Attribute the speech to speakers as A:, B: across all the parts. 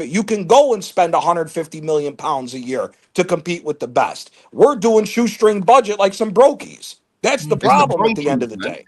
A: profit. You can go and spend 150 million pounds a year to compete with the best. We're doing shoestring budget like some brokies. That's the
B: It's the
A: problem at the end
B: Cronkies,
A: of the
B: man.
A: day.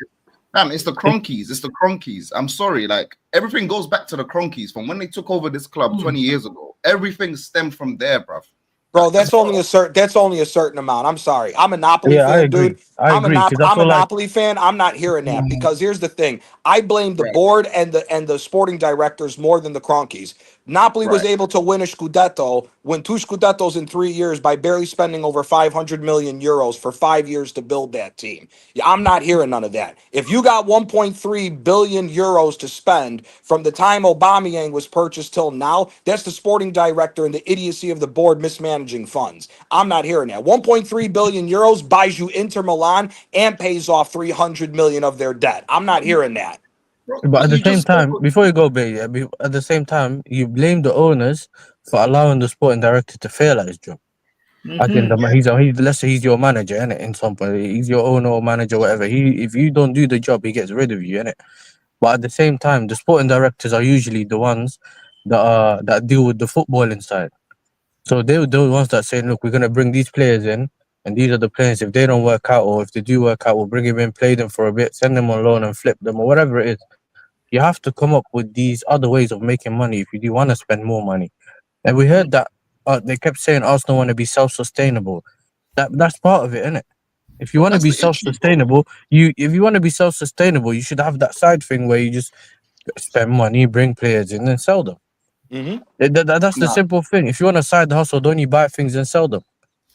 B: Man, it's the Cronkies. It's the Cronkies. I'm sorry. Like, everything goes back to the Cronkies from when they took over this club 20 years ago. Everything stemmed from there, bruv.
A: Bro,
B: As
A: that's
B: far
A: only a certain. That's only a certain amount. I'm sorry. I'm a Napoli
C: Yeah, I
A: fan,
C: agree.
A: dude.
C: I agree because that's
A: I'm a
C: all I.
A: Napoli fan. I'm not hearing that because here's the thing. I blame the
B: right,
A: board and the sporting directors more than the Cronkies. Napoli was
B: right.
A: able to win 2 Scudettos in 3 years by barely spending over 500 million euros for 5 years to build that team. Yeah, I'm not hearing none of that. If you got 1.3 billion euros to spend from the time Aubameyang was purchased till now, that's the sporting director and the idiocy of the board mismanaging funds. I'm not hearing that. 1.3 billion euros buys you Inter Milan and pays off 300 million of their debt. I'm not hearing that.
B: Bro,
C: But at
B: but
C: the
B: you
C: same
B: just spoke
C: time,
B: of,
C: before you go, babe, yeah, at the same time, you blame the owners for allowing the sporting director to fail at his job. I think he's let's say he's your manager, innit? In some point, he's your owner or manager, whatever. If you don't do the job, he gets rid of you, innit? But at the same time, the sporting directors are usually the ones that deal with the football inside. So they're the ones that say, look, we're gonna bring these players in, and these are the players. If they don't work out, or if they do work out, we'll bring them in, play them for a bit, send them on loan, and flip them, or whatever it is. You have to come up with these other ways of making money if you do want to spend more money. And we heard that they kept saying Arsenal want to be self-sustainable. That's part of it, isn't it? If you
B: bro,
C: want to
B: that's
C: be
B: the issue, bro.
C: self-sustainable, if you want to be self-sustainable, you should have that side thing where you just spend money, bring players in, and sell them.
A: Hmm.
C: That's the
B: Nah,
C: simple thing. If you want a side hustle, don't you buy things and sell them?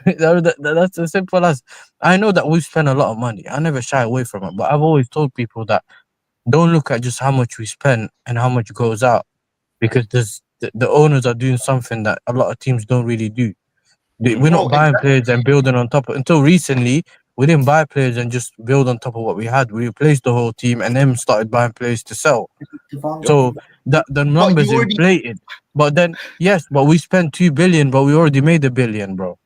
C: That's as simple as. I know that we spend a lot of money. I never shy away from it, but I've always told people that don't look at just how much we spend and how much goes out because the owners are doing something that a lot of teams don't really do. We're
A: Hmm.
B: bro,
C: not buying players
B: exactly.
C: and building on top of, until recently. We didn't buy players and just build on top of what we had. We replaced the whole team and then started buying players to sell. So that the
B: But you
C: numbers
B: already,
C: inflated. But then yes, but we spent 2 billion, but we already made 1 billion, bro.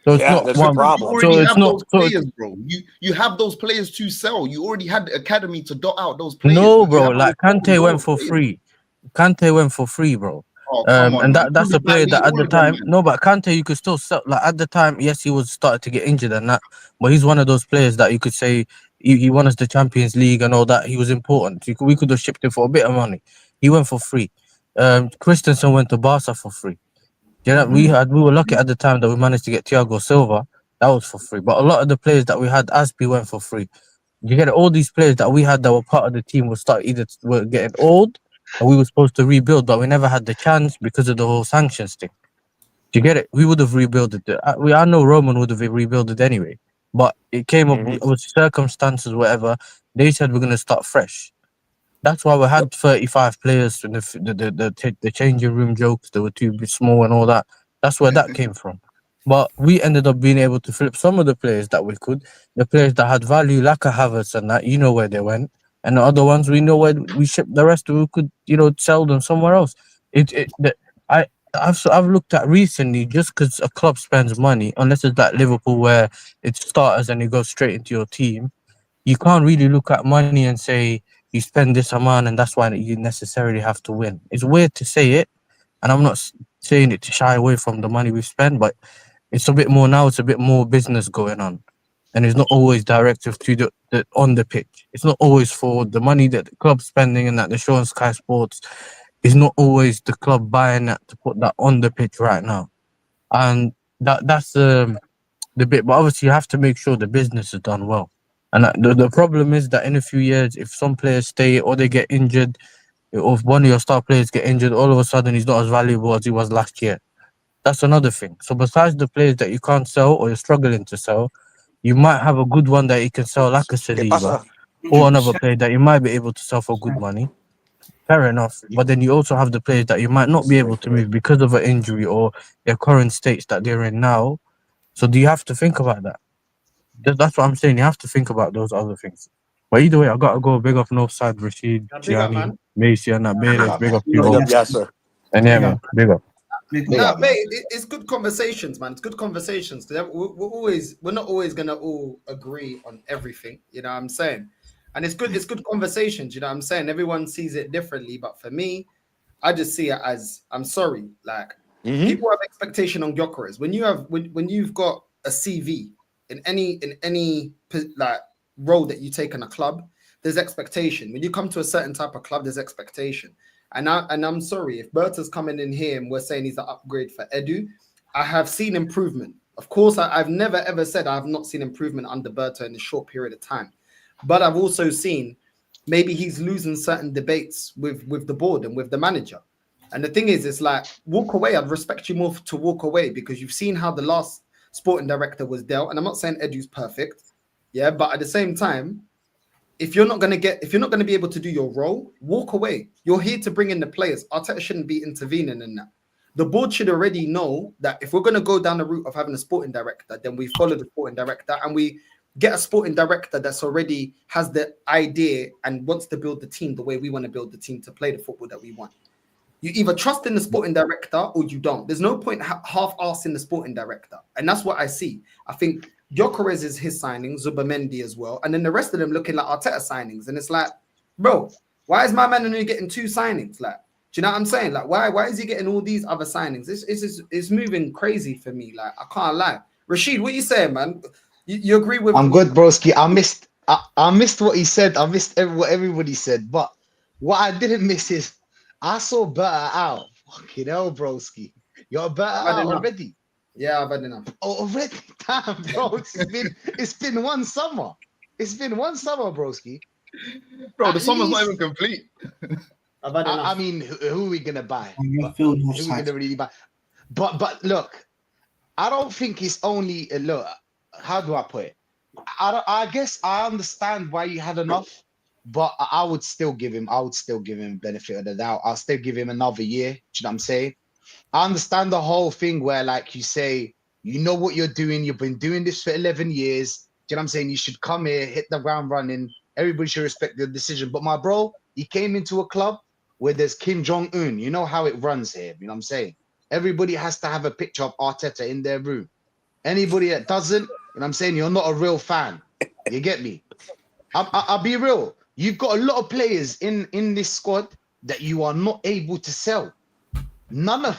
C: So it's
A: Yeah,
C: not
A: that's the
C: one.
B: because you
A: problem.
B: already
C: So it's
B: have
C: not.
B: those
C: So
B: players, bro. You have those players to sell. You already had the academy to dot out those players.
C: no,
B: You
C: bro.
B: have those
C: Like
B: fucking
C: Kante went
B: goals
C: for
B: available.
C: free. Kante went for free, bro.
B: Oh, come on,
C: And
B: man.
C: that's a player
B: Koulibaly,
C: that at
B: all
C: the
B: of them,
C: time,
B: man.
C: no, but Kante you could still sell. Like at the time, yes, he was started to get injured and that, but he's one of those players that you could say he won us the Champions League and all that. He was important. We could have shipped him for a bit of money. He went for free. Christensen went to Barca for free. You know, we were lucky at the time that we managed to get Thiago Silva. That was for free. But a lot of the players that we had, Aspi went for free. You get it? All these players that we had that were part of the team were getting old, and we were supposed to rebuild, but we never had the chance because of the whole sanctions thing. Do you get it? We would have rebuilt it. I know Roman would have rebuilt it anyway, but it came up
A: Hmm.
C: with circumstances, whatever. They said we're gonna start fresh. That's why we had 35 players in the changing room jokes. They were too small and all that. That's where that came from. But we ended up being able to flip some of the players that we could, the players that had value, like a Havertz and that, you know where they went. And the other ones, we know where we shipped the rest. We could, sell them somewhere else. I, I've looked at recently just because a club spends money, unless it's like Liverpool where it's starters and it goes straight into your team. You can't really look at money and say you spend this amount and that's why you necessarily have to win. It's weird to say it, and I'm not saying it to shy away from the money we spend, but it's a bit more now. It's a bit more business going on, and it's not always directive to the on the pitch. It's not always for the money that the club's spending and that they're showing Sky Sports. It's not always the club buying that to put that on the pitch right now, and that's the bit. But obviously, you have to make sure the business is done well. And the problem is that in a few years, if some players stay or they get injured, or if one of your star players get injured, all of a sudden he's not as valuable as he was last year. That's another thing. So besides the players that you can't sell or you're struggling to sell, you might have a good one that you can sell like a
A: ¿Qué
C: Saliba
A: pasa?
C: or another player that you might be able to sell for good money. Fair enough. But then you also have the players that you might not be able to move because of an injury or their current states that they're in now. So do you have to think about that? That's what I'm saying. You have to think about those other things. But either way, I gotta go big up Northside, Rashid,
D: Big up,
C: Gianni,
D: man.
C: Macy, and that
A: Big
C: Bailiff.
A: up.
C: Big up you
A: Big
C: all.
A: up, yes, sir.
C: And yeah, man, big up.
B: Big
D: Nah,
B: up, man.
D: mate, it's good conversations, man. It's good conversations because we're not always gonna all agree on everything. You know what I'm saying? And it's good conversations. You know what I'm saying? Everyone sees it differently, but for me, I just see it as, I'm sorry, like
A: Mhm.
D: people have expectation on Gyökeres. When you've got a CV in any like role that you take in a club, there's expectation. When you come to a certain type of club, there's expectation. And I'm sorry if Berta's coming in here and we're saying he's an upgrade for Edu. I have seen improvement. Of course, I've never ever said I have not seen improvement under Berta in a short period of time, but I've also seen maybe he's losing certain debates with the board and with the manager. And the thing is, it's like, walk away. I'd respect you more to walk away because you've seen how the last sporting director was dealt. And I'm not saying Edu's perfect, yeah, but at the same time, if you're not going to be able to do your role, walk away. You're here to bring in the players. Arteta shouldn't be intervening in that. The board should already know that if we're going to go down the route of having a sporting director, then we follow the sporting director and we get a sporting director that's already has the idea and wants to build the team the way we want to build the team to play the football that we want. You either trust in the sporting director or you don't. There's no point half-assing the sporting director. And that's what I see. I think Gyökeres is his signing, Zubamendi as well. And then the rest of them looking like Arteta signings. And it's like, bro, why is my man only getting 2 signings? Like, do you know what I'm saying? Like, why is he getting all these other signings? It's moving crazy for me. Like, I can't lie. Rashid, what you saying, man? You agree with?
E: I'm good, broski. I missed what he said. I missed what everybody said. But what I didn't miss is I saw better out. Fucking hell, broski. You're better out already.
D: Yeah, I've had enough.
E: Oh, already? Damn, bro. It's been one summer. It's been one summer, broski.
B: Bro, the summer's not even complete.
D: I've had enough.
E: I mean, who are we gonna buy?
F: You
E: Who
F: feel
E: are we gonna really buy? But look, I don't think it's only look. How do I put it? I guess I understand why you had enough, but I would still give him. I would still give him benefit of the doubt. I'll still give him another year. Do you know what I'm saying? I understand the whole thing where, like you say, you know what you're doing. You've been doing this for 11 years. Do you know what I'm saying? You should come here, hit the ground running. Everybody should respect your decision. But my bro, he came into a club where there's Kim Jong-un. You know how it runs here. You know what I'm saying? Everybody has to have a picture of Arteta in their room. Anybody that doesn't, you know what I'm saying, you're not a real fan. You get me? I'll be real. You've got a lot of players in this squad that you are not able to sell. Some of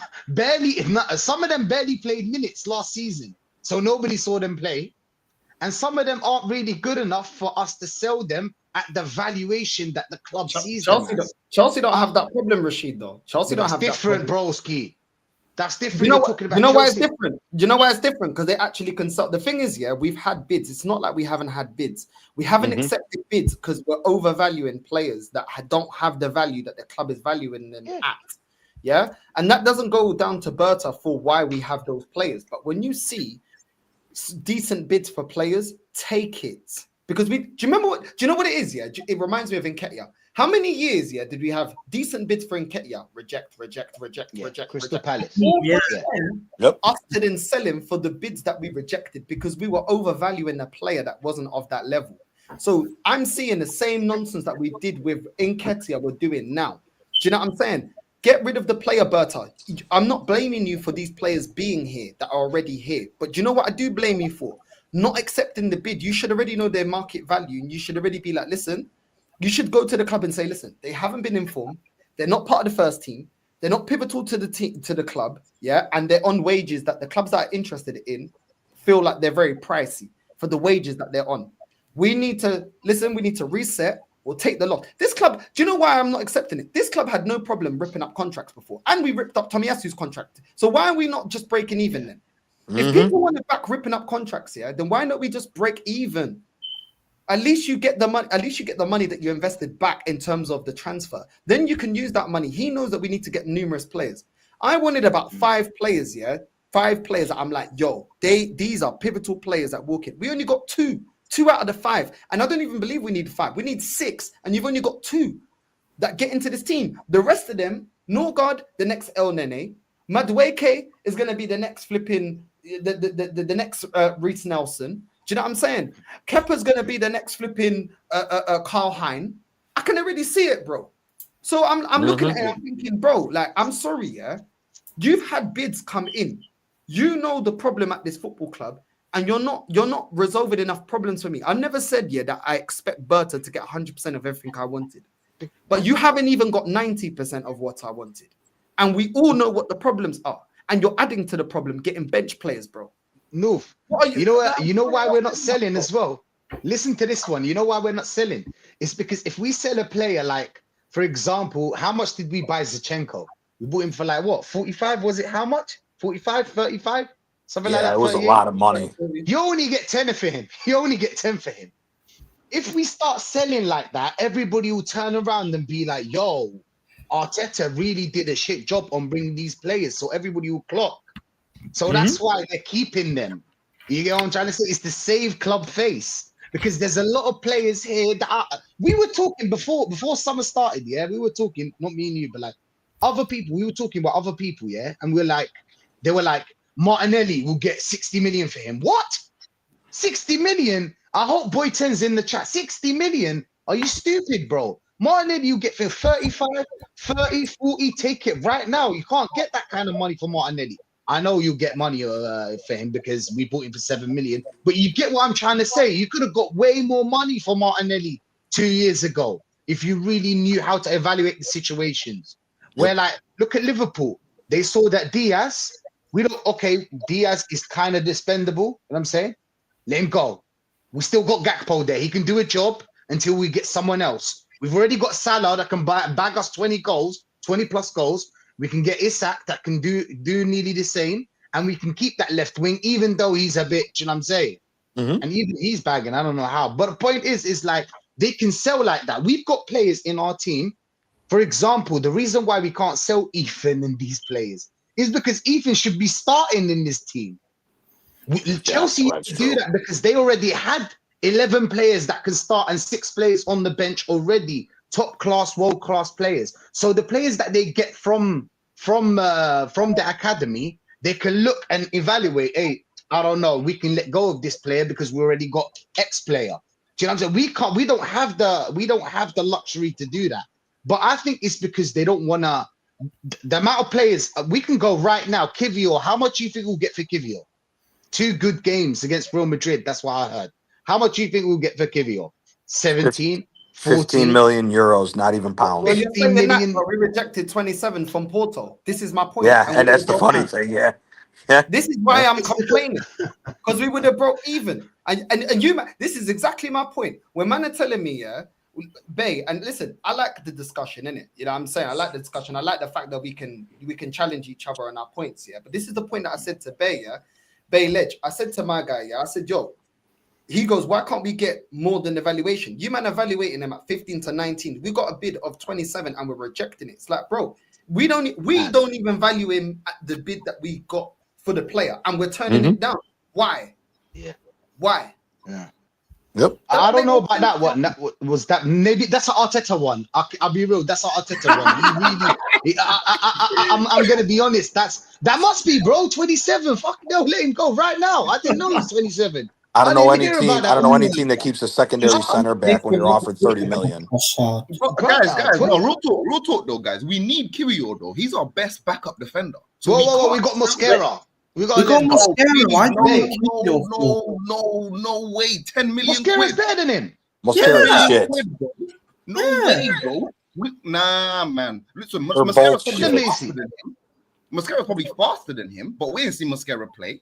E: them barely played minutes last season. So nobody saw them play. And some of them aren't really good enough for us to sell them at the valuation that the club sees them as.
D: Chelsea don't have that problem, Rashid, though. Chelsea don't have
E: different,
D: that problem.
E: broski. That's different.
D: You know,
E: Talking about
D: you know why it's
E: Chelsea.
D: different? You know why it's different? Because they actually consult. The thing is, yeah, we've had bids. It's not like we haven't had bids. We haven't accepted bids because we're overvaluing players that don't have the value that the club is valuing them at. Yeah, and that doesn't go down to Berta for why we have those players. But when you see decent bids for players, take it. Because do you know what it is? Yeah, it reminds me of Nketiah. How many years, yeah, did we have decent bids for Nketiah? Reject.
E: Crystal Palace.
A: Yep.
D: Us to then sell him for the bids that we rejected because we were overvaluing a player that wasn't of that level. So I'm seeing the same nonsense that we did with Nketiah we're doing now. Do you know what I'm saying? Get rid of the player, Berta. I'm not blaming you for these players being here that are already here. But do you know what I do blame you for? Not accepting the bid. You should already know their market value and you should already be like, listen, you should go to the club and say, listen, they haven't been informed. They're not part of the first team. They're not pivotal to the team, to the club. Yeah. And they're on wages that the clubs that are interested in feel like they're very pricey for the wages that they're on. We need to listen. We need to reset or take the loss. This club, do you know why I'm not accepting it? This club had no problem ripping up contracts before. And we ripped up Tomiyasu's contract. So why are we not just breaking even then? If people want to back ripping up contracts, yeah, then why don't we just break even? At least you get the money. At least you get the money that you invested back in terms of the transfer. Then you can use that money. He knows that we need to get numerous players. I wanted about 5 players. Yeah, 5 players that I'm like, yo, these are pivotal players that walk in. We only got 2 out of the 5, and I don't even believe we need 5. We need 6, and you've only got 2 that get into this team. The rest of them, Norgard, the next El Nene, Madueke is going to be the next flipping the next Reece Nelson. Do you know what I'm saying? Kepa's going to be the next flipping Carl Hein. I can already see it, bro. So I'm looking at it, I'm thinking, bro, like, I'm sorry, yeah? You've had bids come in. You know the problem at this football club, and you're not resolving enough problems for me. I never said, yeah, that I expect Berta to get 100% of everything I wanted. But you haven't even got 90% of what I wanted. And we all know what the problems are. And you're adding to the problem, getting bench players, bro.
E: Noof,
D: What are
E: you know what? You know why we're not selling as well? Listen to this one. You know why we're not selling? It's because if we sell a player like, for example, how much did we buy Zinchenko? We bought him for like what? 45? Was it how much? 45, 35? Something like
A: Yeah,
E: that.
A: it was a
E: 38?
A: lot of money.
E: You only get 10 for him. You only get 10 for him. If we start selling like that, everybody will turn around and be like, yo, Arteta really did a shit job on bringing these players. So everybody will clock. So that's why they're keeping them. You get what I'm trying to say? It's the save club face. Because there's a lot of players here that we were talking before summer started, yeah. We were talking, not me and you, but like other people. We were talking about other people, yeah. And we're like, they were like, Martinelli will get 60 million for him. What? 60 million? I hope Boyton's in the chat. 60 million? Are you stupid, bro? Martinelli, you get for 35, 30, 40, take it right now. You can't get that kind of money for Martinelli. I know you get money for him because we bought him for 7 million, but you get what I'm trying to say. You could have got way more money for Martinelli 2 years ago if you really knew how to evaluate the situations. Where, like, look at Liverpool. They saw that Diaz, Diaz is kind of dispendable. You know what I'm saying? Let him go. We still got Gakpo there. He can do a job until we get someone else. We've already got Salah that can bag us 20 goals, 20 plus goals. We can get Isak that can do nearly the same. And we can keep that left wing, even though he's a bit, you know what I'm saying? And even he's bagging. I don't know how. But the point is like, they can sell like that. We've got players in our team. For example, the reason why we can't sell Ethan and these players is because Ethan should be starting in this team. Chelsea used to do that because they already had 11 players that can start and 6 players on the bench already, top class, world class players. So the players that they get from the academy, they can look and evaluate. Hey, I don't know, we can let go of this player because we already got X player. Do you know what I'm saying? We don't have the luxury to do that. But I think it's because they don't want to. The amount of players we can go right now. Kivior, how much do you think we'll get for Kivior? 2 good games against Real Madrid. That's what I heard. How much do you think we'll get for Kivior? 17, 14?
A: 15 million euros, not even pounds.
D: Well, you're
E: 50
D: saying
E: million.
D: that, but we rejected 27 from Porto. This is my point.
A: Yeah,
D: we
A: and that's the
D: would've
A: funny
D: broke
A: thing.
D: even.
A: Yeah.
D: This is why I'm complaining, because we would have broke even. And you, this is exactly my point. When man are telling me, yeah, Bay, and listen, I like the discussion, innit? You know what I'm saying? I like the discussion. I like the fact that we can challenge each other on our points, yeah. But this is the point that I said to Bay, yeah. Bay Ledge, I said to my guy, yeah, I said, yo, he goes, why can't we get more than evaluation? You man evaluating them at 15 to 19. We got a bid of 27 and we're rejecting it. It's like, bro, we don't even value him at the bid that we got for the player, and we're turning it down. Why?
E: Yeah.
D: Why?
E: Yeah.
A: Yep.
E: I don't know about that one. Maybe that's an Arteta one. I'll be real. That's an Arteta one. I'm gonna be honest. That must be, bro. 27. Fuck no, let him go right now. I didn't know he's 27.
A: I don't know
E: didn't
A: any
E: hear
A: team.
E: about that
A: I don't know any
E: one.
A: team that keeps a secondary center back when you're offered 30 million.
B: Guys, no, real talk though, guys. We need Kiwior though. He's our best backup defender. So
E: Whoa, we got Mosquera. We got
F: Mosquera. Why
B: no way. 10 million
E: Mosquera's
B: quid.
E: better than him.
A: Mosquera's shit.
B: No way, bro. Nah, man. Listen,
A: They're
B: Mosquera's
A: both
B: probably
A: shit.
B: faster than him. Mosquera's probably faster than him, but we ain't seen Mosquera play.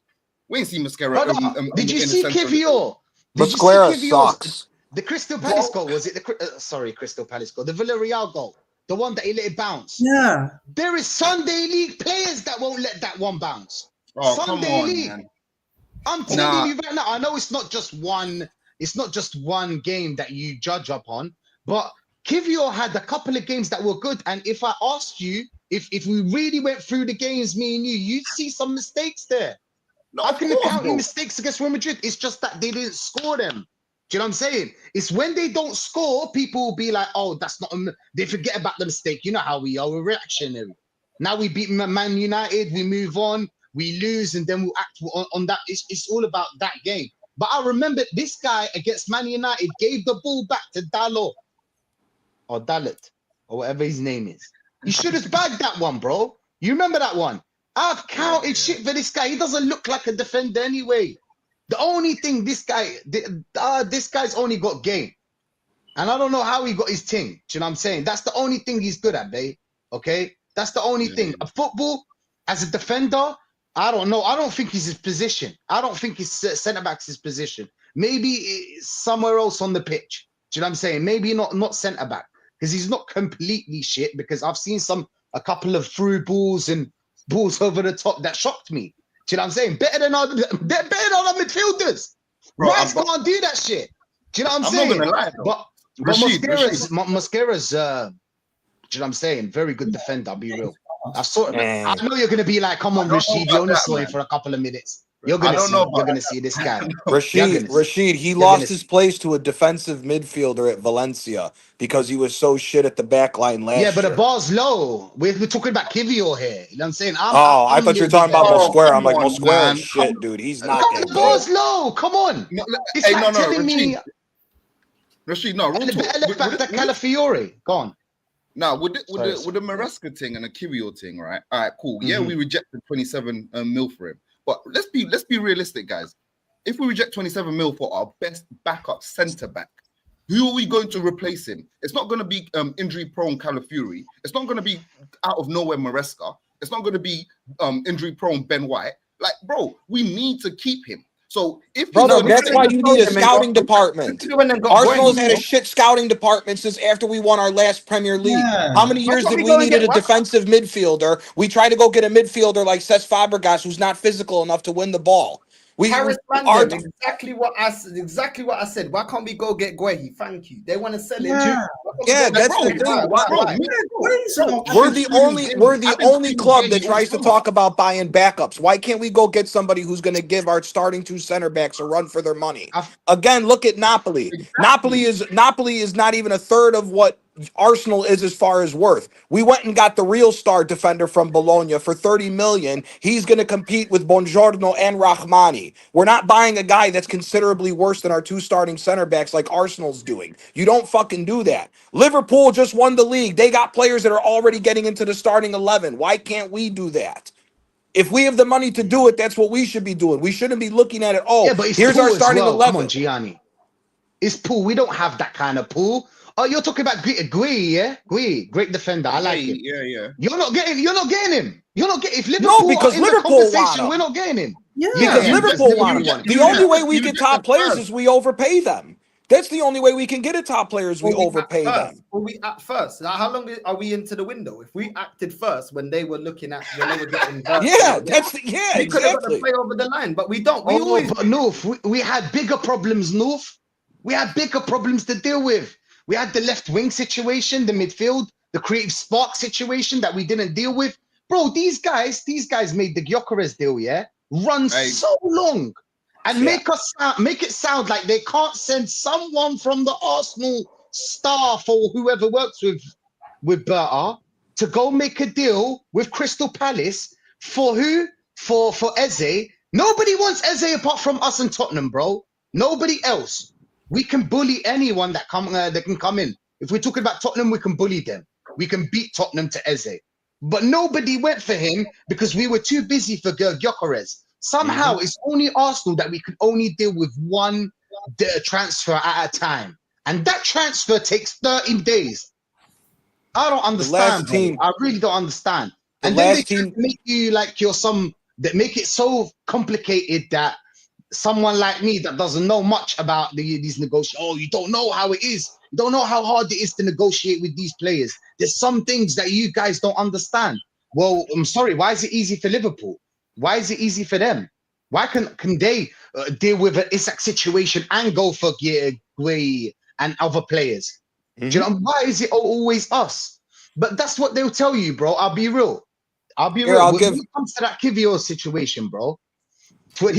B: We ain't seen Mosquera.
E: Brother, did you see Kivior?
A: Mosquera sucks.
E: The Crystal Palace goal, was it Crystal Palace goal, the Villarreal goal, the one that he let it bounce.
F: Yeah.
E: There is Sunday League players that won't let that one bounce.
B: Oh,
E: Sunday League.
B: Man.
E: I'm telling you right now. I know it's not just one game that you judge upon, but Kivior had a couple of games that were good. And if I asked you, if we really went through the games, me and you'd see some mistakes there.
B: No,
E: I can count mistakes against Real Madrid. It's just that they didn't score them. Do you know what I'm saying? It's when they don't score, people will be like, oh, that's not they forget about the mistake. You know how we are, we're reactionary. Now we beat Man United, we move on, we lose, and then we'll act on that. It's all about that game. But I remember this guy against Man United gave the ball back to Dalot or Dalit or whatever his name is. He should have bagged that one, bro. You remember that one? I've counted shit for this guy. He doesn't look like a defender anyway. The only thing this guy's only got game. And I don't know how he got his thing. Do you know what I'm saying? That's the only thing he's good at, babe. Okay? That's the only thing. A football as a defender, I don't know. I don't think he's his position. I don't think his centre back's his position. Maybe it's somewhere else on the pitch. Do you know what I'm saying? Maybe not centre back because he's not completely shit. Because I've seen a couple of through balls and balls over the top that shocked me. Do you know what I'm saying? Better than our midfielders.
B: Bro,
E: Rice can't do that shit. Do you know what I'm saying?
B: not gonna lie, though.
E: But Mosquera's, do you know what I'm saying? Very good defender, I'll be real. I know you're gonna be like, come on, Rashid, you only saw him for a couple of minutes. You're gonna see this guy.
A: Rashid, he lost his place to a defensive midfielder at Valencia because he was so shit at the back line last year.
E: Yeah, but the bar's low. We're talking about Kiwior here. You know what I'm saying?
A: I thought you were talking about Mosquera. I'm like, Mosquera is shit,
B: Come
A: dude. He's not that
E: The
A: good.
E: bar's low. Come on. It's like telling me.
B: Rashid, no,
E: And the better left back to Calafiore. Go on.
B: Now, with the Maresca thing and the Kiwior thing, right? All right, cool. Yeah, we rejected 27 mil for him. But let's be realistic, guys. If we reject 27 mil for our best backup centre back, who are we going to replace him? It's not going to be injury-prone Calafiori. It's not going to be out of nowhere Maresca. It's not going to be injury-prone Ben White. Like, bro, we need to keep him. So if
A: that's why you need a scouting department. Arsenal has had a shit scouting department since after we won our last Premier League.
D: Yeah.
A: How many years did we needed a defensive midfielder? We tried to go get a midfielder like Cesc Fabregas, who's not physical enough to win the ball.
D: Exactly what I said. Why can't we go get Guehi? Thank you. They want to sell him.
A: Yeah, that's the thing. We're the only club that tries to talk about buying backups. Why can't we go get somebody who's going to give our starting two center backs a run for their money? Again, look at Napoli. Napoli is not even a third of what Arsenal is as far as worth. We went and got the real star defender from Bologna for 30 million. He's going to compete with Buongiorno and Rahmani. We're not buying a guy that's considerably worse than our two starting center backs like Arsenal's doing. You don't fucking do that. Liverpool just won the league. They got players that are already getting into the starting 11. Why can't we do that? If we have the money to do it, that's what we should be doing. We shouldn't be looking at it. Oh, but here's our starting 11.
E: Come on, Gianni. It's pool. We don't have that kind of pool. Oh, you're talking about Gui, yeah? Gui, great defender. I like him.
B: Yeah.
E: You're not getting him. If Liverpool
A: because
E: are in
A: Liverpool
E: the conversation, we're not getting him.
D: Yeah.
A: Because Liverpool want him. The only way we get top players is we overpay them. That's the only way we can get a top player is we overpay them.
D: Well, we act first. Now, how long are we into the window? If we acted first when they were looking at when they were getting
A: exactly.
D: Could have got the play over the line, but we don't.
E: But North, we had bigger problems, North. We had bigger problems to deal with. We had the left wing situation, the midfield, the creative spark situation that we didn't deal with. Bro, these guys made the Gyökeres deal, yeah? Run so long and make it sound like they can't send someone from the Arsenal staff or whoever works with Berta to go make a deal with Crystal Palace for who? For Eze. Nobody wants Eze apart from us and Tottenham, bro. Nobody else. We can bully anyone that can come in. If we're talking about Tottenham, we can bully them. We can beat Tottenham to Eze. But nobody went for him because we were too busy for Gyökeres. Somehow, it's only Arsenal that we can only deal with one transfer at a time. And that transfer takes 30 days. I don't understand, bro. I really don't understand. And then they make you like you're that make it so complicated that someone like me that doesn't know much about these negotiations. Oh, you don't know how it is. You don't know how hard it is to negotiate with these players. There's some things that you guys don't understand. Well, I'm sorry. Why is it easy for Liverpool? Why is it easy for them? Why can they deal with an Isak situation and go for Gueye and other players? Do you know, why is it always us? But that's what they'll tell you, bro. I'll be real. When it comes to that Kiwior situation, bro, I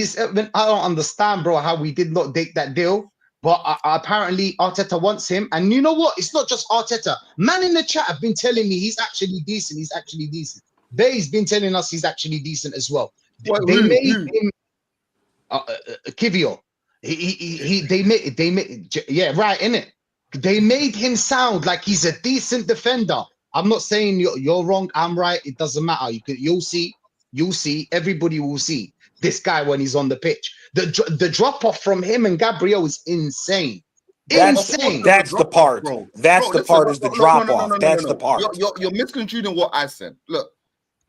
E: don't understand, bro, how we did not take that deal. But apparently Arteta wants him. And you know what? It's not just Arteta. Man in the chat have been telling me he's actually decent. Bay's been telling us he's actually decent as well. They made him Kiwior. They made right, innit? They made him sound like he's a decent defender. I'm not saying you're wrong, I'm right. It doesn't matter. You'll see. Everybody will see this guy when he's on the pitch. The drop off from him and Gabriel is insane. Insane.
A: That's the part.
B: Bro.
A: That's
B: Bro,
A: the
B: listen,
A: part is the drop off. That's the
B: no.
A: part.
B: You're misconstruing what I said. Look,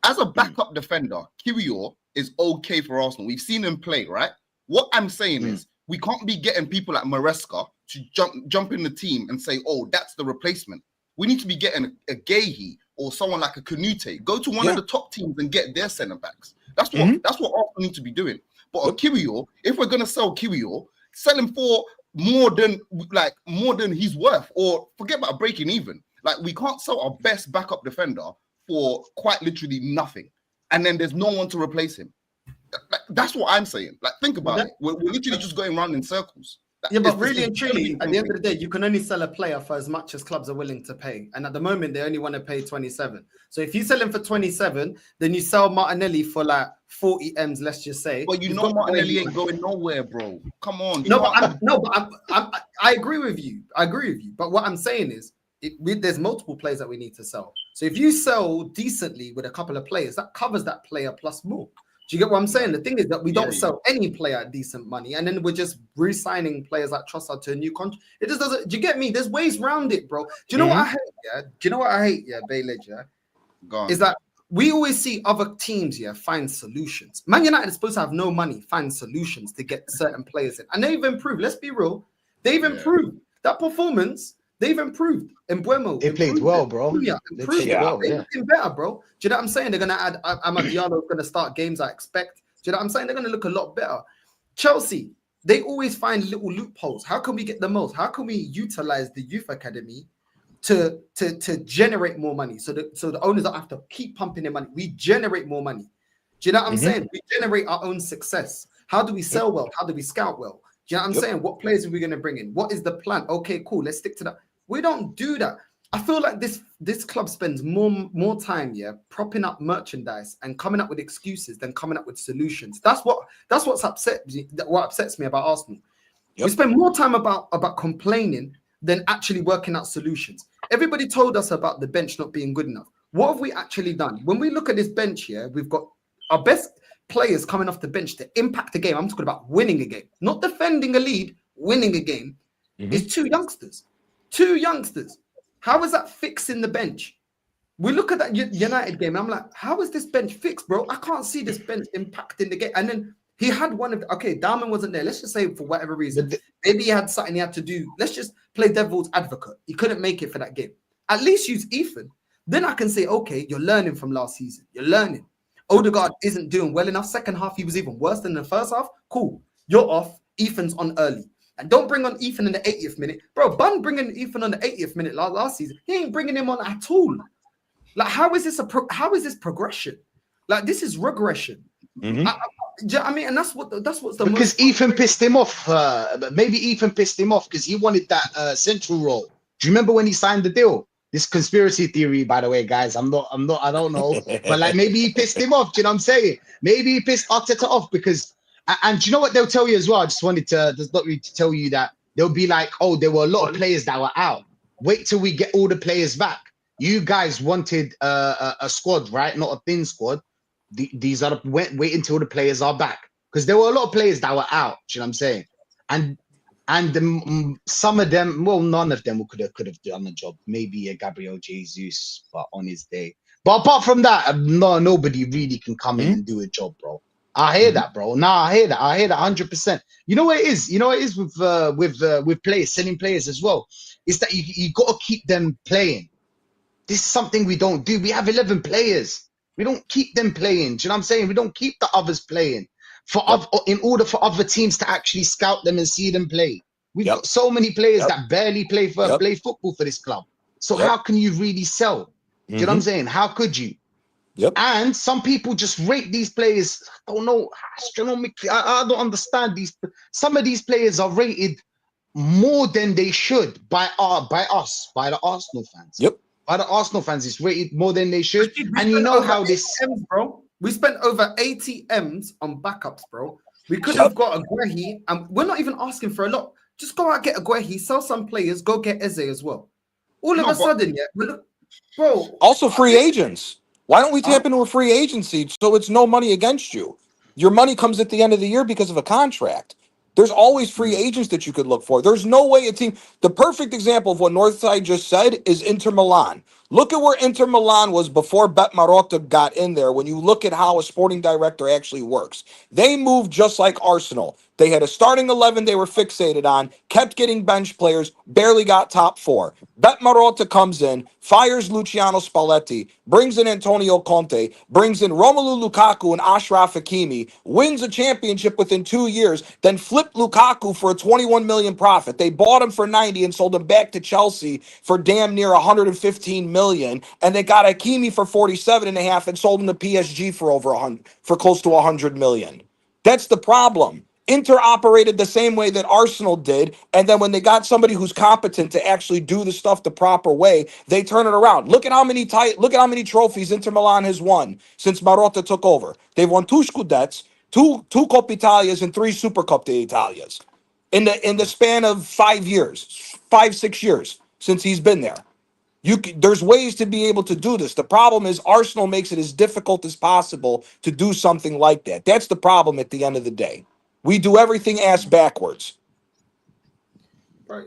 B: as a backup defender, Kiwior is okay for Arsenal. We've seen him play, right? What I'm saying is we can't be getting people like Maresca to jump in the team and say, oh, that's the replacement. We need to be getting a Gahey or someone like a Canute. Go to one of the top teams and get their centre backs. That's what Arsenal need to be doing. But a Kiwior, if we're gonna sell Kiwior, sell him for more than he's worth, or forget about breaking even. Like, we can't sell our best backup defender for quite literally nothing, and then there's no one to replace him. That's what I'm saying. Like, think about it. We're literally just going around in circles.
D: Yeah, but really and truly, at the end of the day, you can only sell a player for as much as clubs are willing to pay. And at the moment, they only want to pay 27. So if you sell him for 27, then you sell Martinelli for like 40 M's, let's just say.
B: But you know Martinelli ain't going nowhere, bro. Come on.
D: I agree with you. But what I'm saying is, there's multiple players that we need to sell. So if you sell decently with a couple of players, that covers that player plus more. Do you get what I'm saying? The thing is that we don't sell any player at decent money, and then we're just re-signing players like Trossard to a new contract. It just doesn't. Do you get me? There's ways around it, bro. Do you know what I hate? Yeah. Do you know what I hate? Yeah, Baylor. Yeah, is that we always see other teams find solutions. Man United is supposed to have no money, find solutions to get certain players in, and they've improved. Let's be real. They've improved that performance. They've improved. And Mbuemo,
E: they played well, bro.
D: They're looking better, bro. Do you know what I'm saying? They're going to add Amad Diallo, going to start games, I expect. Do you know what I'm saying? They're going to look a lot better. Chelsea, they always find little loopholes. How can we get the most? How can we utilize the youth academy to generate more money? So the owners don't have to keep pumping in money. We generate more money. Do you know what I'm saying? We generate our own success. How do we sell well? How do we scout well? Do you know what I'm saying? What players are we going to bring in? What is the plan? Okay, cool. Let's stick to that. We don't do that. I feel like this club spends more time propping up merchandise and coming up with excuses than coming up with solutions. That's what's what upsets me about Arsenal. We spend more time about complaining than actually working out solutions. Everybody told us about the bench not being good enough. What have we actually done? When we look at this bench here, we've got our best players coming off the bench to impact the game. I'm talking about winning a game, not defending a lead, winning a game. Is two youngsters. How is that fixing the bench? We look at that United game. I'm like, how is this bench fixed, bro? I can't see this bench impacting the game. And then he had Darman wasn't there. Let's just say for whatever reason, maybe he had something he had to do. Let's just play devil's advocate. He couldn't make it for that game. At least use Ethan. Then I can say, okay, you're learning from last season. You're learning. Odegaard isn't doing well enough. Second half, he was even worse than the first half. Cool. You're off. Ethan's on early. And don't bring on Ethan in the 80th minute. Bro, Bun bringing Ethan on the 80th minute last season. He ain't bringing him on at all. Like, how is this progression? Like, this is regression. I mean, and that's what's the
E: because Ethan pissed him off. Maybe Ethan pissed him off because he wanted that central role. Do you remember when he signed the deal? This conspiracy theory, by the way, guys. I don't know. But like, maybe he pissed him off. Do you know what I'm saying? Maybe he pissed Arteta off because. And do you know what they'll tell you as well? I just wanted to tell you that they'll be like, oh, there were a lot of players that were out. Wait till we get all the players back. You guys wanted a squad, right? Not a thin squad. These are wait until the players are back, because there were a lot of players that were out. Do you know what I'm saying? And some of them, well, none of them could have done the job. Maybe a Gabriel Jesus, but on his day. But apart from that, nobody really can come in and do a job, bro. I hear that, bro. I hear that 100%. You know what it is? With players, selling players as well, is that you got to keep them playing. This is something we don't do. We have 11 players. We don't keep them playing. Do you know what I'm saying? We don't keep the others playing in order for other teams to actually scout them and see them play. We've got so many players that barely play football for this club. So how can you really sell? Do you know what I'm saying? How could you? And some people just rate these players. I don't know, astronomically. I don't understand these. Some of these players are rated more than they should by us, by the Arsenal fans. By the Arsenal fans, it's rated more than they should. And you know how this,
D: M's, bro. We spent over 80 M's on backups, bro. We could have got a Guehi, and we're not even asking for a lot. Just go out and get a Guehi, sell some players, go get Eze as well. All of a sudden, bro.
A: Also, free agents. Why don't we tap into a free agency so it's no money against you? Your money comes at the end of the year because of a contract. There's always free agents that you could look for. There's no way a team. The perfect example of what Northside just said is Inter Milan. Look at where Inter Milan was before Bet Marotta got in there. When you look at how a sporting director actually works, they moved just like Arsenal. They had a starting 11 they were fixated on, kept getting bench players, barely got top four. Bet Marotta comes in, fires Luciano Spalletti, brings in Antonio Conte, brings in Romelu Lukaku and Ashraf Hakimi, wins a championship within 2 years, then flipped Lukaku for a 21 million profit. They bought him for 90 and sold him back to Chelsea for damn near 115 million, and they got Hakimi for 47 and a half and sold him to PSG for over 100, for close to 100 million. That's the problem. Inter operated the same way that Arsenal did, and then when they got somebody who's competent to actually do the stuff the proper way, they turn it around. Look at how many trophies Inter Milan has won since Marotta took over. They've won 2 Scudettes, two Coppa Italias, and 3 Supercoppa Italias in the span of 5 years, 5-6 years since he's been there. There's ways to be able to do this. The problem is Arsenal makes it as difficult as possible to do something like that. That's the problem at the end of the day. We do everything ass backwards.
D: Right.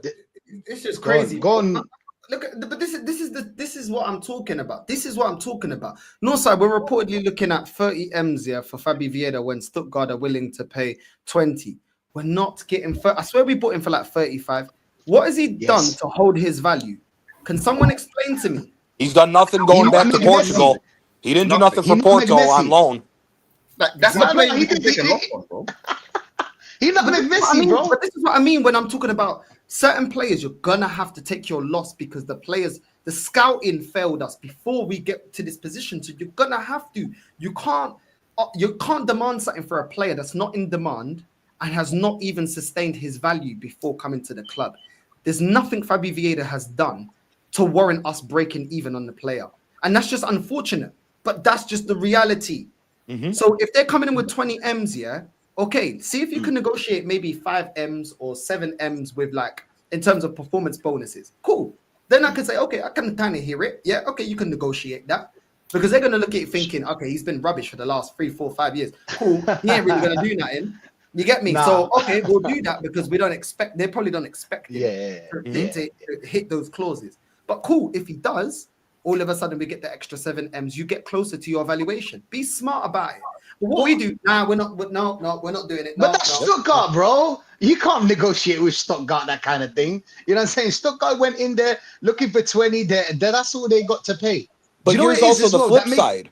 D: It's just crazy.
E: Go on.
D: Look, but this is what I'm talking about. This is what I'm talking about. No, sir, we're reportedly looking at 30 M's here for Fabi Vieira when Stuttgart are willing to pay 20. We're not getting. I swear we bought him for like 35. What has he done to hold his value? Can someone explain to me?
A: He's done nothing going back to Portugal. He didn't do nothing for Porto on loan.
B: That's the player you can take a loss on, bro.
E: He's not gonna miss it, bro.
D: But this is what I mean when I'm talking about certain players. You're gonna have to take your loss because the scouting failed us before we get to this position. So you're gonna have to. You can't demand something for a player that's not in demand and has not even sustained his value before coming to the club. There's nothing Fabi Vieira has done to warrant us breaking even on the player, and that's just unfortunate. But that's just the reality. Mm-hmm. So if they're coming in with 20 M's, yeah. Okay, see if you can negotiate maybe 5 M's or 7 M's with like in terms of performance bonuses. Cool. Then I can say, okay, I can kind of hear it. Yeah, okay, you can negotiate that. Because they're gonna look at it thinking, okay, he's been rubbish for the last 3, 4, 5 years. Cool, he ain't really gonna do nothing. You get me? Nah. So okay, we'll do that because they probably don't expect him to hit those clauses. But cool, if he does, all of a sudden we get the extra 7 M's, you get closer to your valuation. Be smart about it. What we do? We're not doing it.
E: But that's Stuttgart, bro. You can't negotiate with Stuttgart, that kind of thing. You know what I'm saying? Stuttgart went in there looking for 20. That's all they got to pay.
A: But here's also the flip side.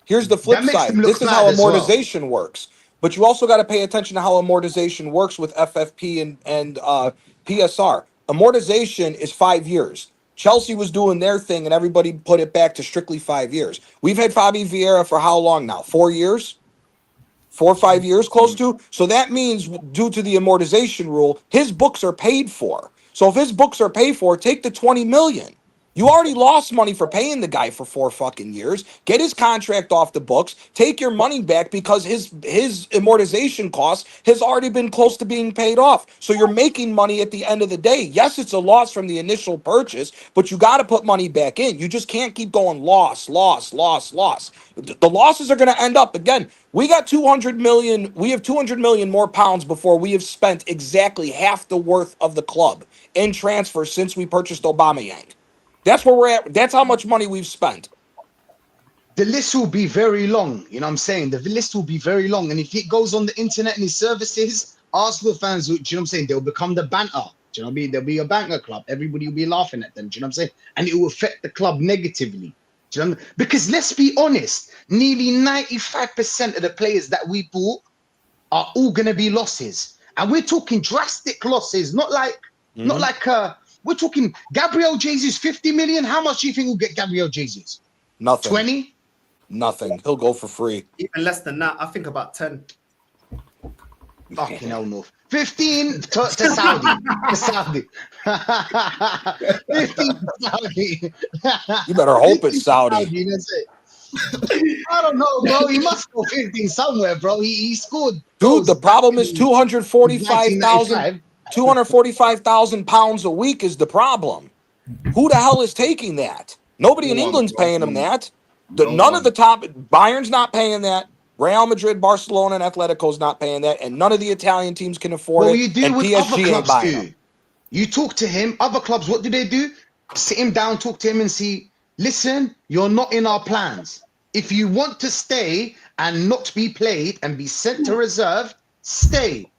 A: Here's the flip side. This is how amortization works. But you also got to pay attention to how amortization works with FFP and PSR. Amortization is 5 years. Chelsea was doing their thing, and everybody put it back to strictly 5 years. We've had Fabi Vieira for how long now? 4 years? 4 or 5 years, close to. So that means, due to the amortization rule, his books are paid for. So if his books are paid for, take the 20 million. You already lost money for paying the guy for 4 fucking years. Get his contract off the books. Take your money back because his amortization cost has already been close to being paid off. So you're making money at the end of the day. Yes, it's a loss from the initial purchase, but you got to put money back in. You just can't keep going loss. The losses are going to end up again. We got 200 million. We have 200 million more pounds before we have spent exactly half the worth of the club in transfers since we purchased Aubameyang. That's where we're at. That's how much money we've spent.
E: The list will be very long. You know what I'm saying? The list will be very long. And if it goes on the internet and its services, Arsenal fans, do you know what I'm saying? They'll become the banter. Do you know what I mean? There'll be a banter club. Everybody will be laughing at them. Do you know what I'm saying? And it will affect the club negatively. Do you know what I mean? Because let's be honest, nearly 95% of the players that we bought are all going to be losses. And we're talking drastic losses, not like we're talking Gabriel Jesus, 50 million. How much do you think we'll get Gabriel Jesus?
A: Nothing.
E: 20?
A: Nothing. He'll go for free.
D: Even less than that. I think about 10.
E: Fucking hell, no. 15 to Saudi. To Saudi. 15 to Saudi.
A: You better hope it's Saudi.
E: I don't know, bro. He must go 15 somewhere, bro. He scored.
A: Dude, the problem is 245,000 pounds a week is the problem. Who the hell is taking that? Nobody in England's paying him that. None of the top. Bayern's not paying that. Real Madrid, Barcelona, and Atletico's not paying that, and none of the Italian teams can afford
E: Well,
A: it.
E: you do
A: And
E: what other
A: PSG ain't
E: clubs
A: buying
E: do.
A: them.
E: You talk to him. Other clubs, what do they do? Sit him down, talk to him, and see. Listen, you're not in our plans. If you want to stay and not be played and be sent to reserve, stay.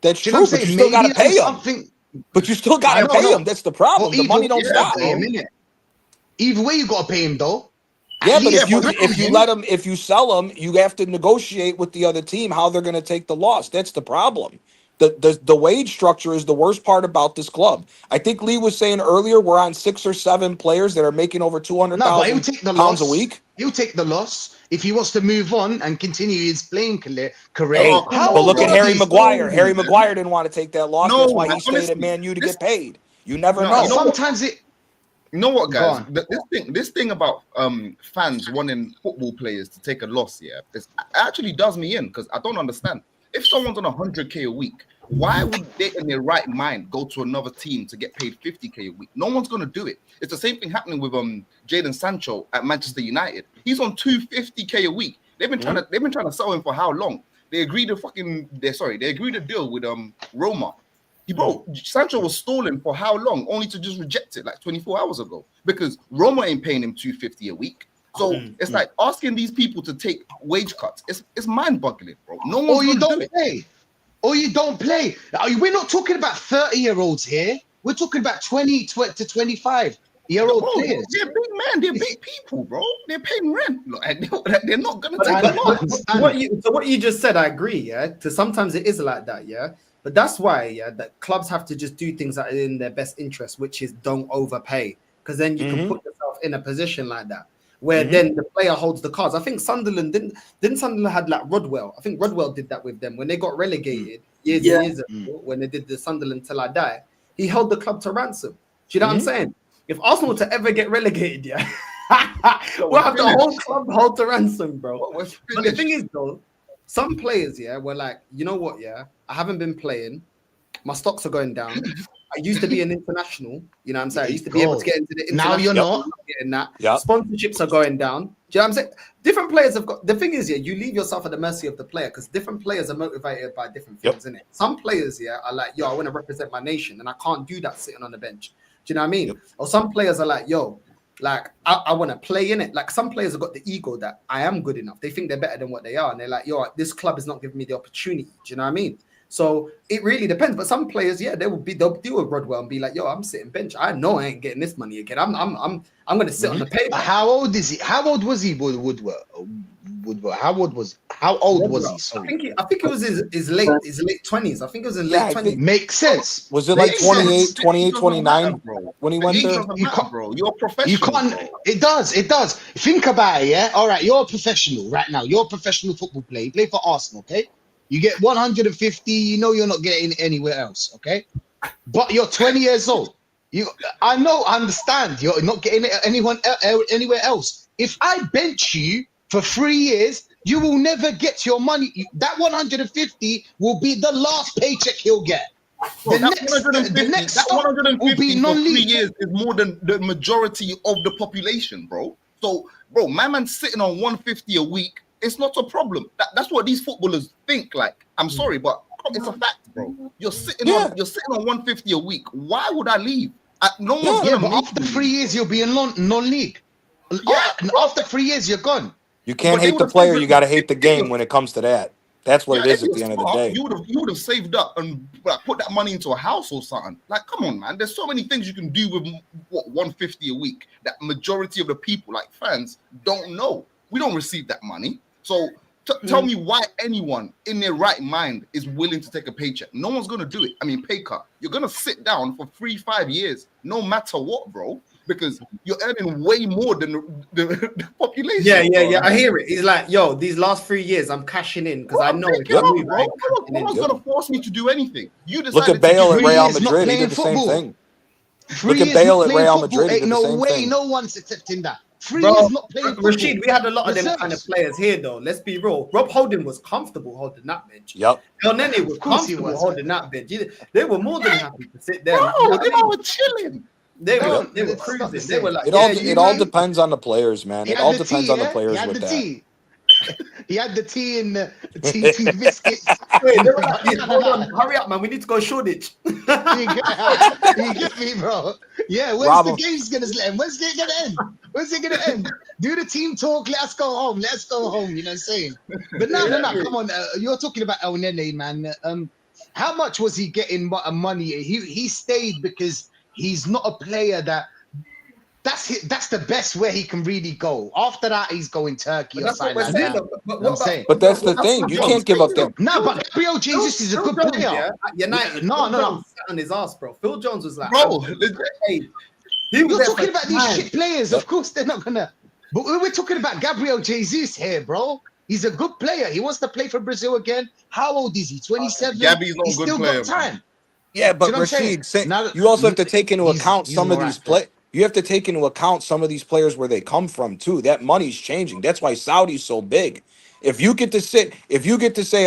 A: That's
E: Do you know what
A: true,
E: I'm
A: but you
E: saying?
A: still got to
E: Maybe
A: pay them.
E: something.
A: But you still got
E: I
A: to
E: know,
A: pay
E: no.
A: them. That's the
E: Or
A: problem. The money don't
E: yeah,
A: stop,
E: pay him,
A: bro.
E: innit? Either way, you got to pay him, though.
A: Yeah,
E: At
A: but
E: least
A: if you
E: threaten him.
A: let them, if you sell them, you have to negotiate with the other team how they're going to take the loss. That's the problem. The wage structure is the worst part about this club. I think Lee was saying earlier we're on 6 or 7 players that are making over
E: No, but he'll take the
A: £200,000
E: loss.
A: a week.
E: He'll take the loss if he wants to move on and continue his playing career.
A: Hey,
B: Oh, come
E: How
A: but
B: on,
E: old
A: look at
B: bro.
E: are
A: Harry
E: these?
A: Maguire.
B: No,
A: Harry
B: man.
A: Maguire didn't want to take that loss. That's
B: No,
A: why
B: man.
A: he stayed at
B: Honestly,
A: Man U to
B: this
A: get paid. You never
B: no,
A: know.
B: you know what?
E: Sometimes it.
B: You know what,
E: Go
B: guys?
E: on.
B: This thing about fans wanting football players to take a loss, yeah, this actually does me in because I don't understand. If someone's on 100K a week, why would they, in their right mind, go to another team to get paid 50K a week? No one's gonna do it. It's the same thing happening with Jadon Sancho at Manchester United. He's on 250K a week. They've been trying to sell him for how long? They agreed a deal with Roma. Sancho was stalling for how long? Only to just reject it like 24 hours ago because Roma ain't paying him 250 a week. So it's like asking these people to take wage cuts. It's mind-boggling, bro. No one's
E: Or you
B: gonna do
E: don't
B: it.
E: play. Or you don't play. We're not talking about 30-year-olds here. We're talking about 20 to 25-year-old
B: Bro,
E: players.
B: they're big man. They're big people, bro. They're paying rent. They're not gonna
D: But,
B: take
E: I
B: a
D: but,
B: loss.
D: but what you just said, I agree. Yeah, because sometimes it is like that. Yeah, but that's why that clubs have to just do things that are in their best interest, which is don't overpay, because then you can put yourself in a position like that where then the player holds the cards. I think Sunderland didn't Sunderland had like Rodwell. I think Rodwell did that with them when they got relegated years and years ago when they did the Sunderland Till I Die. He held the club to ransom. Do you know what I'm saying? If Arsenal were to ever get relegated, we'll have the whole club hold to ransom, bro. But the thing is, though, some players, were like, you know what, I haven't been playing. My stocks are going down. I used to be an international, you know what I'm saying? I used to be able to get into the international.
E: Now you're not.
D: I'm getting that.
A: Yep.
D: Sponsorships are going down. Do you know what I'm saying? Different players have got, the thing is, you leave yourself at the mercy of the player because different players are motivated by different things, innit? Some players, are like, yo, I want to represent my nation and I can't do that sitting on the bench. Do you know what I mean? Or some players are like, yo, like, I want to play in it. Like, some players have got the ego that I am good enough. They think they're better than what they are. And they're like, yo, this club is not giving me the opportunity. Do you know what I mean? So it really depends. But some players, they'll deal with Rodwell and be like, yo, I'm sitting bench. I know I ain't getting this money again. I'm gonna sit on the paper.
E: How old is he? How old was he, Woodward? How old was he? Sorry.
D: I think it was his late 20s. I think it was in late 20s.
E: Makes sense.
A: Was it like 28, 29
B: bro?
A: when he went there?
B: You can't, bro. You're professional.
E: You can't.
B: Bro.
E: It does. Think about it, yeah? All right, you're a professional right now. You're a professional football player. You play for Arsenal, okay? You get 150. You know you're not getting anywhere else, okay? But you're 20 years old. I understand. You're not getting anywhere else. If I bench you for 3 years, you will never get your money. That 150 will be the last paycheck he'll get.
B: Bro,
E: The next
B: that 150
E: will be
B: for 3
E: non-league.
B: years is more than the majority of the population, bro. So, bro, my man's sitting on 150 a week. It's not a problem. That's what these footballers think. Like, I'm sorry, but it's a fact, bro. You're sitting on 150 a week. Why would I leave? No one's gonna.
E: But after 3 years, you'll be in non-league. After 3 years, you're gone.
A: You can't hate the player. You got to hate the game when it comes to that. That's what it is at the end of the day.
B: You would have saved up and put that money into a house or something. Like, come on, man. There's so many things you can do with 150 a week that majority of the people, like fans, don't know. We don't receive that money. So tell me why anyone in their right mind is willing to take a paycheck. No one's gonna do it. I mean, pay cut. You're gonna sit down for 3-5 years, no matter what, bro. Because you're earning way more than the population.
D: Yeah. I hear it. He's like, yo, these last 3 years, I'm cashing in because I know if I move,
B: bro. No one's gonna force me to do anything. You
A: Look at Bale at Real Madrid. He did the same thing. Look at Bale at Real Madrid. He did the same thing.
E: No one's accepting that. 3 years not playing football.
D: Rashid, we had a lot of them kind of players here, though. Let's be real. Rob Holding was comfortable holding that bench.
A: Yep.
D: El Nene was comfortable holding that bench. They were more than happy to sit there.
B: Bro, they were chilling.
D: They were cruising. They were like,
A: it all depends on the players, man. It all depends on the players with that.
E: He had the tea in the tea biscuits.
D: Wait, they were like, yeah, hold on, hurry up, man. We need to go Shoreditch.
E: You get me, bro? Yeah, when's
A: Rob
E: the
A: him.
E: game's gonna end? When's it gonna end? When's it gonna end? Do the team talk. Let us go home. Let us go home. You know what I'm saying? But no. Come on. You're talking about El Nene, man. How much was he getting money? He stayed because he's not a player that's the best where he can really go. After that, he's going Turkey or
D: That's what
E: something
D: we're
E: like
D: saying.
E: that.
D: But
E: I'm saying.
A: But that's the thing. You can't give up that.
E: No, but Gabriel Jesus is a good player.
D: Yeah, at United,
E: No.
D: Sat on his ass, bro. Phil Jones was like,
B: Bro,
D: hey, he was
E: You're
D: there
E: talking
D: for
E: about these
D: time.
E: shit players. Of course, they're not gonna. But we're talking about Gabriel Jesus here, bro. He's a good player. He wants to play for Brazil again. How old is he? 27.
B: Gabby's not a
E: He's
B: good
E: still
B: player,
E: got time.
A: Yeah,
E: Do
A: but
E: you know what I'm saying?
A: Rashid, you also have to take into account
E: he's
A: some of
E: all
A: these
E: right,
A: You have to take into account some of these players where they come from too. That money's changing. That's why Saudi's so big. If you get to say,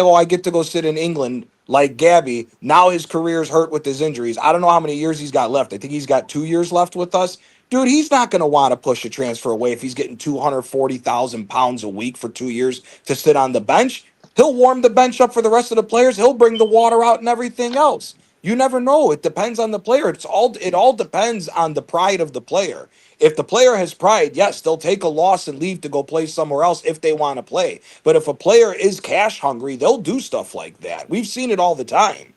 A: "Oh, I get to go sit in England," like Gabby, now his career's hurt with his injuries. I don't know how many years he's got left. I think he's got 2 years left with us. Dude, he's not going to want to push a transfer away if he's getting 240,000 pounds a week for 2 years to sit on the bench. He'll warm the bench up for the rest of the players. He'll bring the water out and everything else. You never know. It depends on the player. It all depends on the pride of the player. If the player has pride, yes, they'll take a loss and leave to go play somewhere else if they want to play. But if a player is cash hungry, they'll do stuff like that. We've seen it all the time.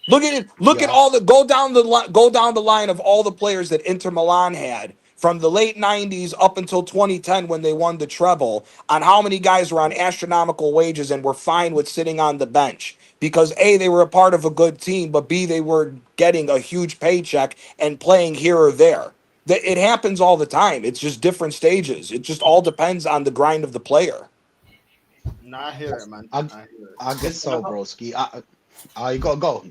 A: Look at it. Look at all the go down the line of all the players that Inter Milan had from the late 90s up until 2010 when they won the treble, on how many guys were on astronomical wages and were fine with sitting on the bench because A, they were a part of a good team, but B, they were getting a huge paycheck and playing here or there. It happens all the time. It's just different stages. It just all depends on the grind of the player.
D: Nah, I hear it, man.
E: I guess so, broski. You gotta go.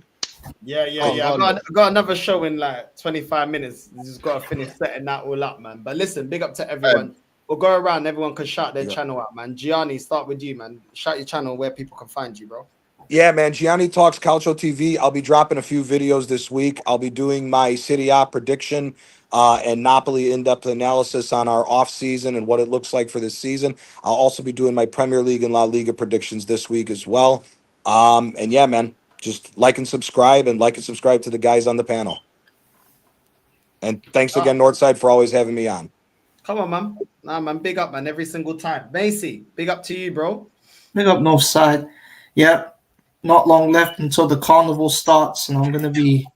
D: Yeah. I got another show in like 25 minutes. You just got to finish setting that all up, man. But listen, big up to everyone. We'll go around. Everyone can shout their channel out, man. Gianni, start with you, man. Shout your channel where people can find you, bro.
A: Yeah, man. Gianni Talks Calcio TV. I'll be dropping a few videos this week. I'll be doing my Serie A prediction and Napoli in-depth analysis on our off-season and what it looks like for this season. I'll also be doing my Premier League and La Liga predictions this week as well. And yeah, man, just like and subscribe to the guys on the panel. And thanks again, Northside, for always having me on.
D: Come on, man. Nah, man, big up, man, every single time. Macy, big up to you, bro.
F: Big up Northside. Yeah, not long left until the carnival starts, and I'm going to be,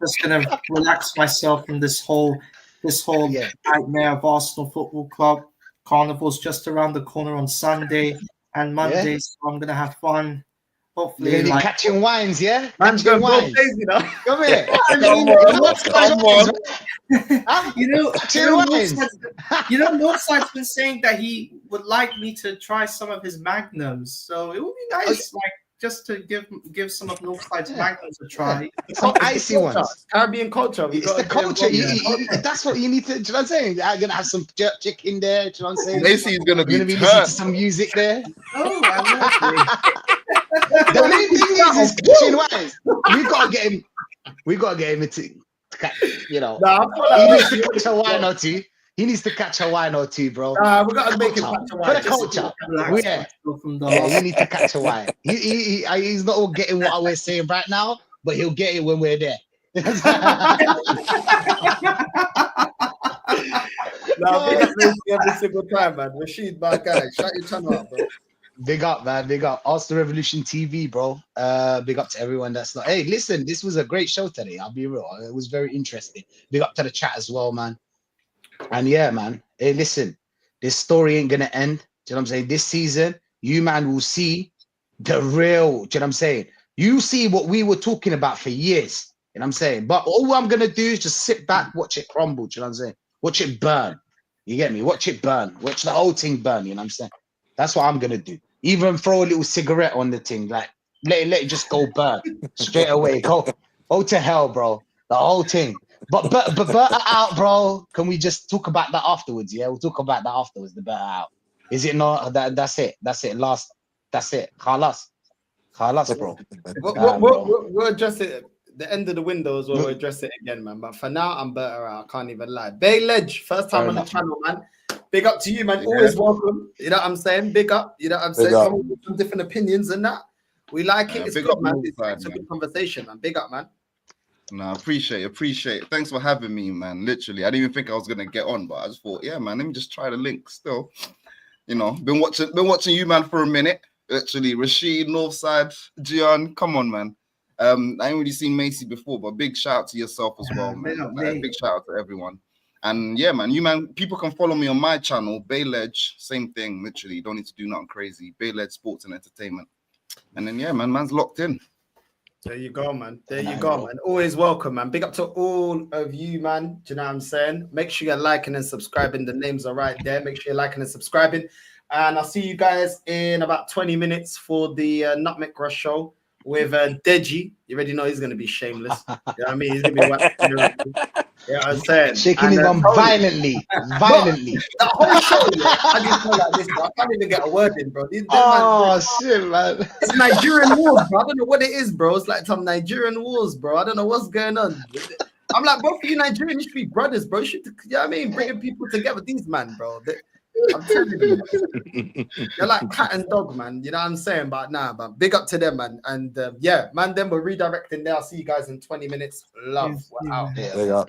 F: just going to relax myself from this whole nightmare of Arsenal Football Club. Carnival's just around the corner on Sunday and Monday, so I'm going to have fun. Hopefully,
E: you're gonna be catching wines, yeah?
D: Man's
E: catching
D: going
E: wines.
D: crazy, though.
E: Come here.
B: Come on.
F: Northside's been saying that he would like me to try some of his magnums, so it would be nice, just to give some of Northside's magnums a try.
E: Some icy ones.
D: Caribbean culture.
E: It's the culture. That's what you need to. Do you know what I'm saying? I'm gonna have some jerk chicken there. Do you know what I'm saying?
B: Macy's gonna be
E: listening to some music there.
F: Oh, I
E: The main thing is catching wines. We gotta get him to you know. He needs to catch a wine or two. He needs to catch a wine or two, bro.
D: We gotta make him catch a wine.
E: For the culture. He needs to catch a wine. He's not getting what we're saying right now, but he'll get it when we're there.
D: Big up every single time, man. Rashid, my guy. Shout your channel out, bro.
E: Big up, man. Big up. Arsenal Revolution TV, bro. Big up to everyone that's not. Hey, listen, this was a great show today. I'll be real. It was very interesting. Big up to the chat as well, man. And yeah, man. Hey, listen, this story ain't gonna end. Do you know what I'm saying? This season, you man will see the real. Do you know what I'm saying? You see what we were talking about for years. You know what I'm saying? But all I'm gonna do is just sit back, watch it crumble. Do you know what I'm saying? Watch it burn. You get me? Watch it burn. Watch the whole thing burn. You know what I'm saying? That's what I'm gonna do. Even throw a little cigarette on the thing, like let it just go burn straight away. Go to hell, bro. The whole thing. But burn it out, bro. Can we just talk about that afterwards? Yeah, we'll talk about that afterwards. The burn out. Is it not? That's it. That's it. Last. That's it. Khalas, bro.
D: We'll address it. The end of the windows, we'll address it again, man. But for now, I'm better out. I can't even lie. Bay Ledge, first time on the channel, man. Big up to you, man. Always welcome. You know what I'm saying? Big up. You know what I'm saying?
A: up.
D: Come on with some different opinions and that. We like it. It's
B: big
D: good,
B: up
D: man.
B: Northside,
D: It's a
B: man.
D: good conversation, man. Big up, man.
B: No, appreciate it. Thanks for having me, man. Literally, I didn't even think I was gonna get on, but I just thought, yeah, man, let me just try the link. Still, you know, been watching you, man, for a minute. Literally, Rashid, Northside, Gian, come on, man. I ain't really seen Macy before, but big shout out to yourself as well, man. Big shout out to everyone. And yeah, man, people can follow me on my channel, Bayledge, same thing, literally. You don't need to do nothing crazy. Bayledge Sports and Entertainment. And then yeah, man's locked in.
D: There you go, man. There you go, man. Always welcome, man. Big up to all of you, man. Do you know what I'm saying? Make sure you're liking and subscribing. The names are right there. Make sure you're liking and subscribing. And I'll see you guys in about 20 minutes for the Nutmeg Rush show with Deji. You already know he's going to be shameless. You know what I mean? He's going to be watching. You know what I'm saying?
E: Shaking his arm violently.
D: That whole show, yeah, I just feel like this, bro. I can't even get a word in, bro.
E: Shit, man.
D: It's Nigerian wars, bro. I don't know what it is, bro. It's like some Nigerian wars, bro. I don't know what's going on. I'm like, both of you Nigerians should be brothers, bro. You know what I mean? Bringing people together. These man, bro. I'm telling you, they're like cat and dog, man. You know what I'm saying? But nah, but big up to them, man. And yeah, man, then we're redirecting there. I'll see you guys in 20 minutes. Love. We're out.
A: There you go.